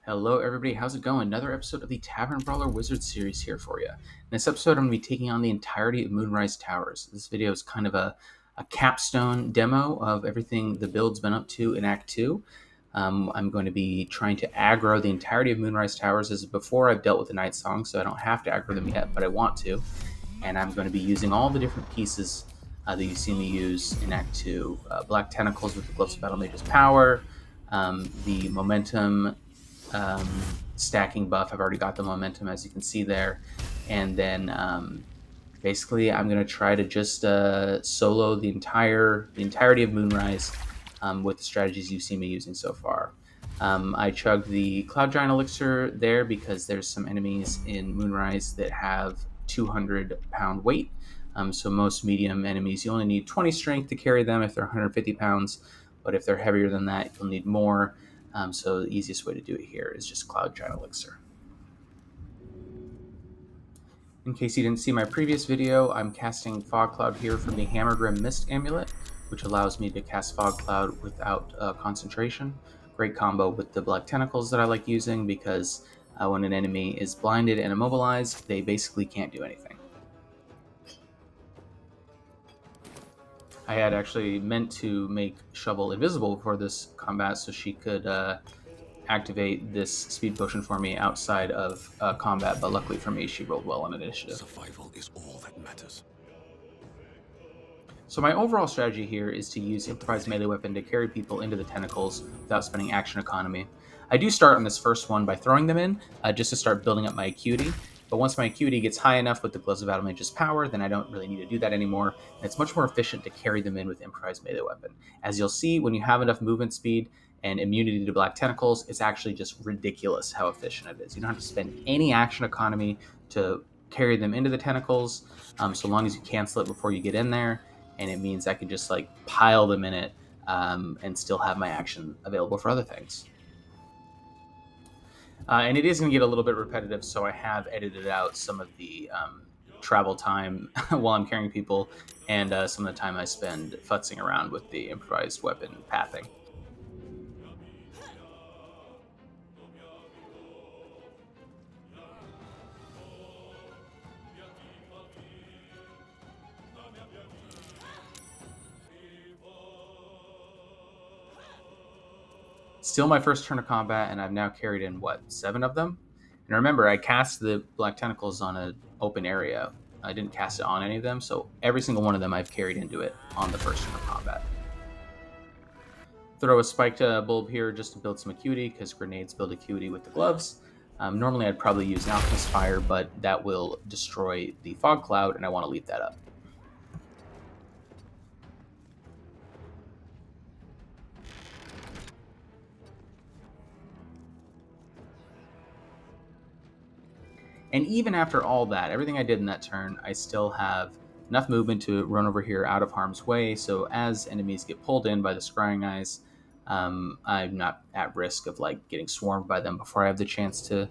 Hello, everybody. How's it going? Another episode of the Tavern Brawler Wizard series here for you. In this episode, I'm going to be taking on the entirety of Moonrise Towers. This video is kind of a capstone demo of everything the build's been up to in Act 2. I'm going to be trying to aggro the entirety of Moonrise Towers. This is before I've dealt with the Night Song, so I don't have to aggro them yet, but I want to. And I'm going to be using all the different pieces that you see me use in Act 2. Black Tentacles with the Gloves of Battlemage's power, the momentum stacking buff. I've already got the momentum, as you can see there. And then basically I'm going to try to just solo the entirety of Moonrise with the strategies you've seen me using so far. I chugged the Cloud Giant Elixir there because there's some enemies in Moonrise that have 200-pound weight. So most medium enemies, you only need 20 strength to carry them if they're 150 pounds. But if they're heavier than that, you'll need more. So the easiest way to do it here is just Cloud Giant Elixir. In case you didn't see my previous video, I'm casting Fog Cloud here from the Hammergrim Mist Amulet, which allows me to cast Fog Cloud without concentration. Great combo with the Black Tentacles that I like using because when an enemy is blinded and immobilized, they basically can't do anything. I had actually meant to make Shovel invisible for this combat so she could activate this speed potion for me outside of combat, but luckily for me, she rolled well on initiative. Survival is all that matters. So my overall strategy here is to use improvised melee weapon to carry people into the tentacles without spending action economy. I do start on this first one by throwing them in, just to start building up my acuity. But once my acuity gets high enough with the Gloves of Battlemage's power, then I don't really need to do that anymore. And it's much more efficient to carry them in with improvised melee weapon. As you'll see, when you have enough movement speed and immunity to Black Tentacles, it's actually just ridiculous how efficient it is. You don't have to spend any action economy to carry them into the tentacles, so long as you cancel it before you get in there. And it means I could just like pile them in it and still have my action available for other things. And it is going to get a little bit repetitive, so I have edited out some of the travel time while I'm carrying people and some of the time I spend futzing around with the improvised weapon pathing. Still my first turn of combat, and I've now carried in, 7 of them? And remember, I cast the Black Tentacles on an open area. I didn't cast it on any of them, so every single one of them I've carried into it on the first turn of combat. Throw a spiked bulb here just to build some acuity, because grenades build acuity with the gloves. Normally I'd probably use an Alchemist Fire, but that will destroy the Fog Cloud, and I want to leave that up. And even after all that, everything I did in that turn, I still have enough movement to run over here out of harm's way. So as enemies get pulled in by the scrying eyes, I'm not at risk of like getting swarmed by them before I have the chance to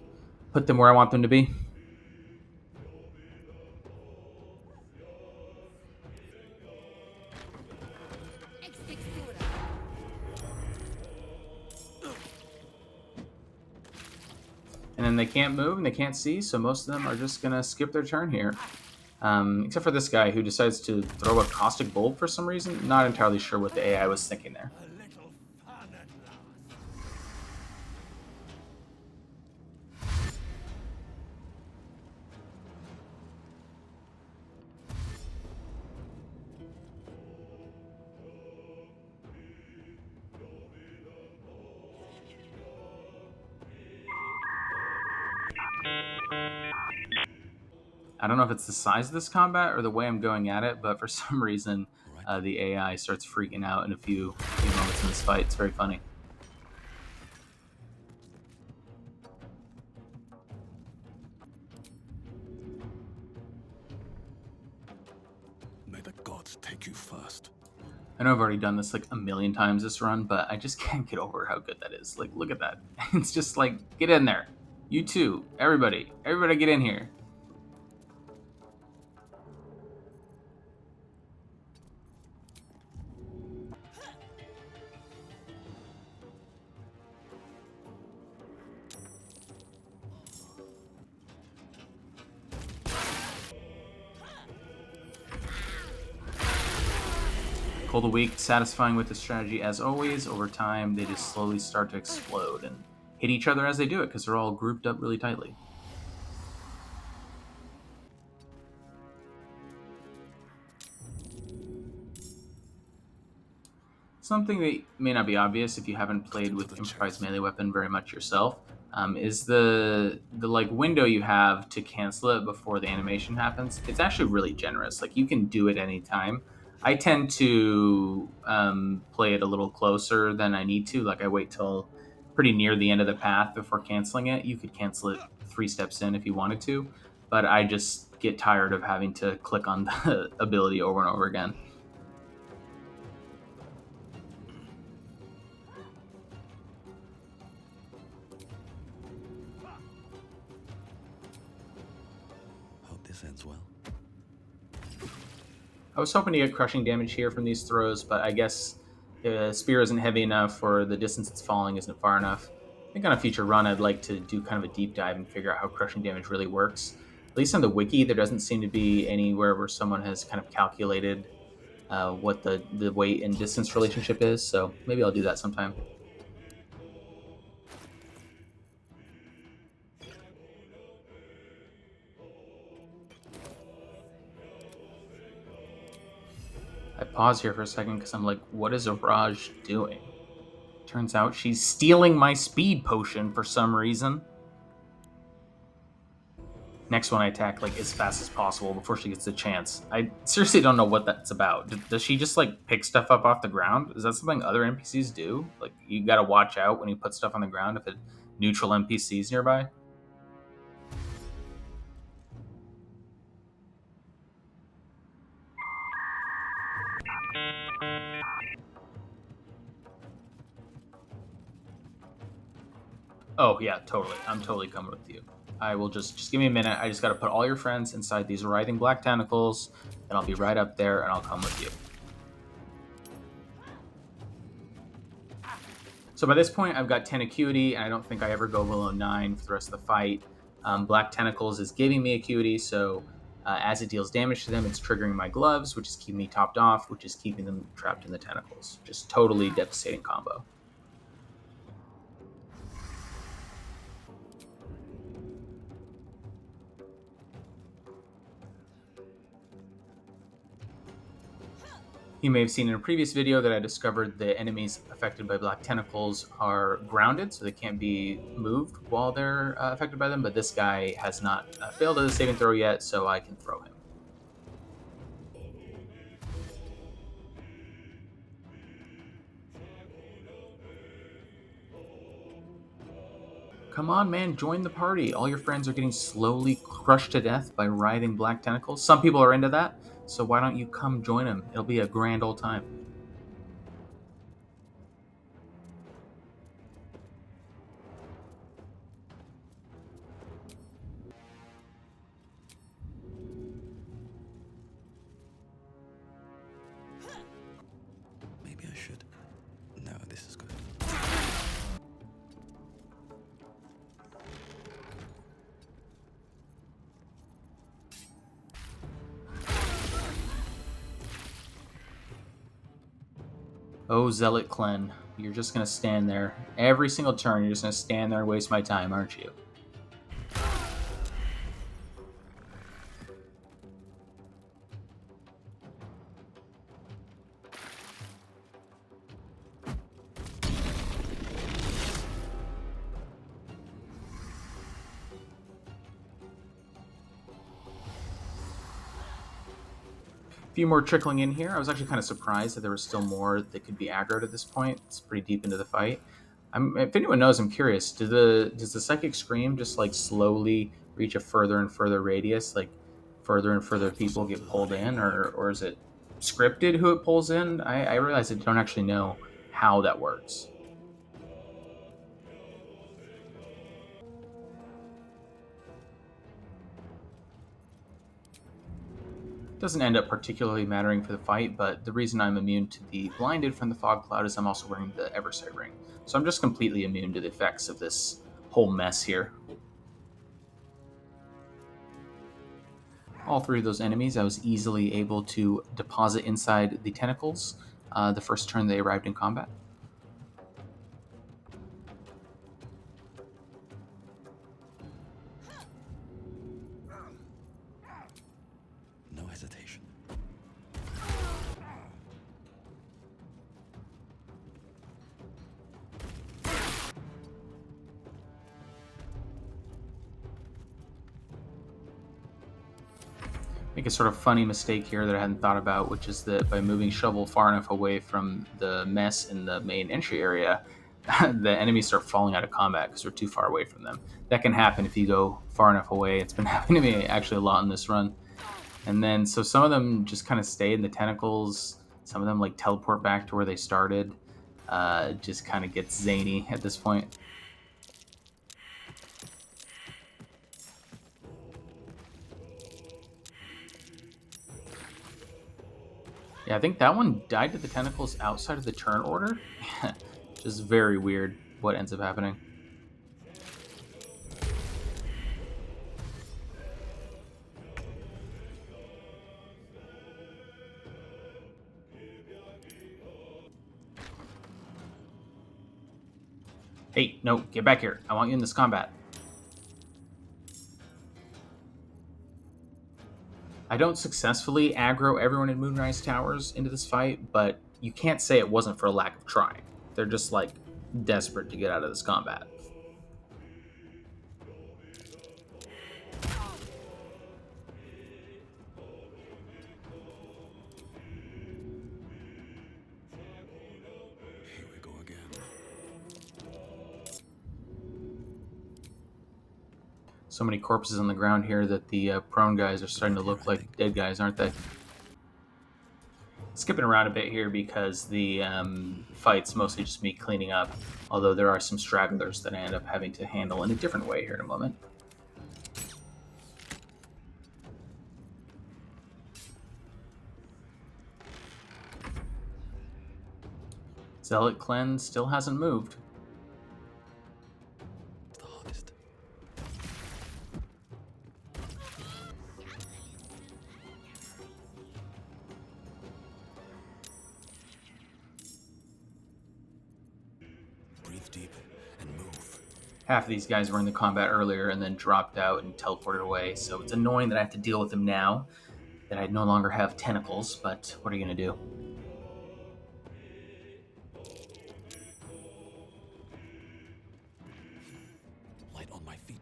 put them where I want them to be. And then they can't move and they can't see, so most of them are just going to skip their turn here. Except for this guy who decides to throw a caustic bulb for some reason. Not entirely sure what the AI was thinking there. I don't know if it's the size of this combat or the way I'm going at it, but for some reason, the AI starts freaking out in a few moments in this fight. It's very funny. May the gods take you first. I know I've already done this like a million times this run, but I just can't get over how good that is. Like, look at that. It's just like, get in there. You too. Everybody get in here. Pull the weak, satisfying with the strategy as always. Over time, they just slowly start to explode and hit each other as they do it because they're all grouped up really tightly. Something that may not be obvious if you haven't played with improvised melee weapon very much yourself is the like window you have to cancel it before the animation happens. It's actually really generous. Like you can do it anytime. I tend to play it a little closer than I need to. Like I wait till pretty near the end of the path before canceling it. You could cancel it 3 steps in if you wanted to, but I just get tired of having to click on the ability over and over again. Hope this ends well. I was hoping to get crushing damage here from these throws, but I guess the spear isn't heavy enough or the distance it's falling isn't far enough. I think on a future run I'd like to do kind of a deep dive and figure out how crushing damage really works. At least on the wiki, there doesn't seem to be anywhere where someone has kind of calculated what the weight and distance relationship is, so maybe I'll do that sometime. I pause here for a second because I'm like, what is Araj doing? Turns out she's stealing my speed potion for some reason. Next one I attack like as fast as possible before she gets the chance. I seriously don't know what that's about. Does she just like pick stuff up off the ground? Is that something other NPCs do? Like you gotta watch out when you put stuff on the ground if it neutral NPCs nearby? Oh yeah, totally. I'm totally coming with you. I will just give me a minute. I just got to put all your friends inside these writhing black tentacles, and I'll be right up there, and I'll come with you. So by this point, I've got 10 acuity, and I don't think I ever go below 9 for the rest of the fight. Black Tentacles is giving me acuity, so as it deals damage to them, it's triggering my gloves, which is keeping me topped off, which is keeping them trapped in the tentacles. Just totally devastating combo. You may have seen in a previous video that I discovered the enemies affected by black tentacles are grounded, so they can't be moved while they're affected by them, but this guy has not failed at the saving throw yet, so I can throw him. Come on, man, join the party. All your friends are getting slowly crushed to death by writhing black tentacles. Some people are into that, so why don't you come join them? It'll be a grand old time. Maybe I should. No, this is good. Oh, Zealot Clen, you're just going to stand there. Every single turn, you're just going to stand there and waste my time, aren't you? A few more trickling in here. I was actually kind of surprised that there was still more that could be aggroed at this point. It's pretty deep into the fight. If anyone knows, I'm curious. Does the Psychic Scream just like slowly reach a further and further radius? Like further and further people get pulled in, or is it scripted who it pulls in? I realize I don't actually know how that works. Doesn't end up particularly mattering for the fight, but the reason I'm immune to the blinded from the fog cloud is I'm also wearing the Eversight ring. So I'm just completely immune to the effects of this whole mess here. All three of those enemies I was easily able to deposit inside the tentacles. the first turn they arrived in combat. No hesitation. Make a sort of funny mistake here that I hadn't thought about, which is that by moving Shovel far enough away from the mess in the main entry area, the enemies start falling out of combat because we're too far away from them. That can happen if you go far enough away. It's been happening to me actually a lot in this run. And then, so some of them just kind of stay in the tentacles. Some of them like teleport back to where they started. Just kind of gets zany at this point. Yeah, I think that one died to the tentacles outside of the turn order. Which is very weird what ends up happening. Hey, no, get back here. I want you in this combat. I don't successfully aggro everyone in Moonrise Towers into this fight, but you can't say it wasn't for a lack of trying. They're just, like, desperate to get out of this combat. Here we go again. So many corpses on the ground here that the prone guys are starting to look like dead guys, aren't they? Skipping around a bit here because the fight's mostly just me cleaning up, although there are some stragglers that I end up having to handle in a different way here in a moment. Zealot Cleanse still hasn't moved. It's the hardest. Breathe deep and move. Half of these guys were in the combat earlier and then dropped out and teleported away, so it's annoying that I have to deal with them now, that I no longer have tentacles, but what are you going to do? Light on my feet.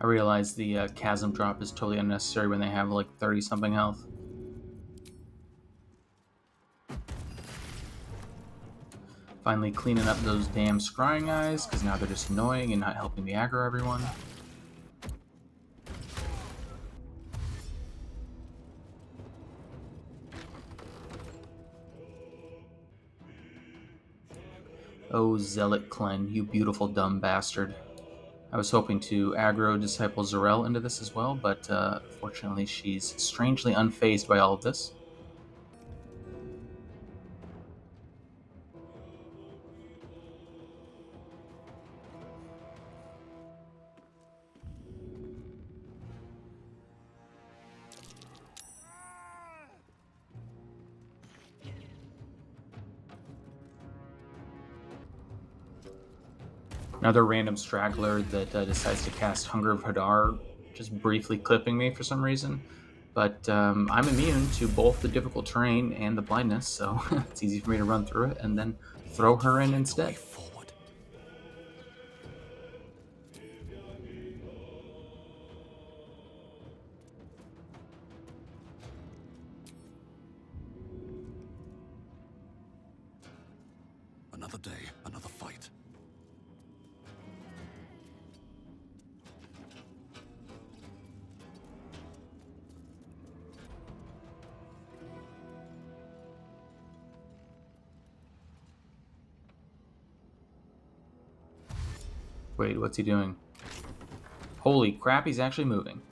I realize the chasm drop is totally unnecessary when they have like 30-something health. Finally cleaning up those damn scrying eyes, because now they're just annoying and not helping me aggro everyone. Oh, Zealot Clen, you beautiful dumb bastard. I was hoping to aggro Disciple Zarel into this as well, but fortunately she's strangely unfazed by all of this. Another random straggler that decides to cast Hunger of Hadar, just briefly clipping me for some reason. But I'm immune to both the difficult terrain and the blindness, so it's easy for me to run through it and then throw her in instead. Forward. Another day, another fight. Wait, what's he doing? Holy crap, he's actually moving.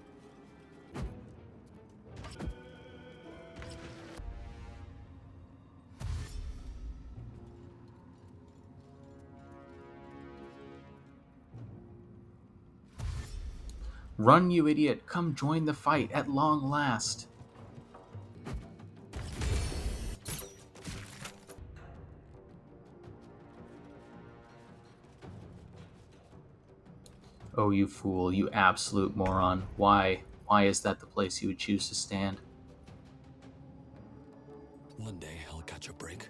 Run, you idiot! Come join the fight at long last! Oh, you fool, you absolute moron. Why? Why is that the place you would choose to stand? One day I'll catch a break.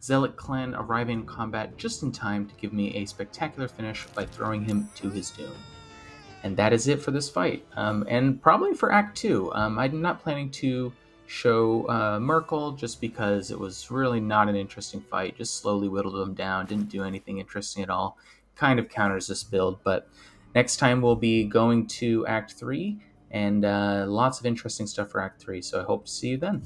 Zealot clan arriving in combat just in time to give me a spectacular finish by throwing him to his doom. And that is it for this fight, and probably for Act 2. I'm not planning to show Merkel just because it was really not an interesting fight, just slowly whittled him down, didn't do anything interesting at all, kind of counters this build, but next time we'll be going to Act 3, and lots of interesting stuff for Act 3, so I hope to see you then.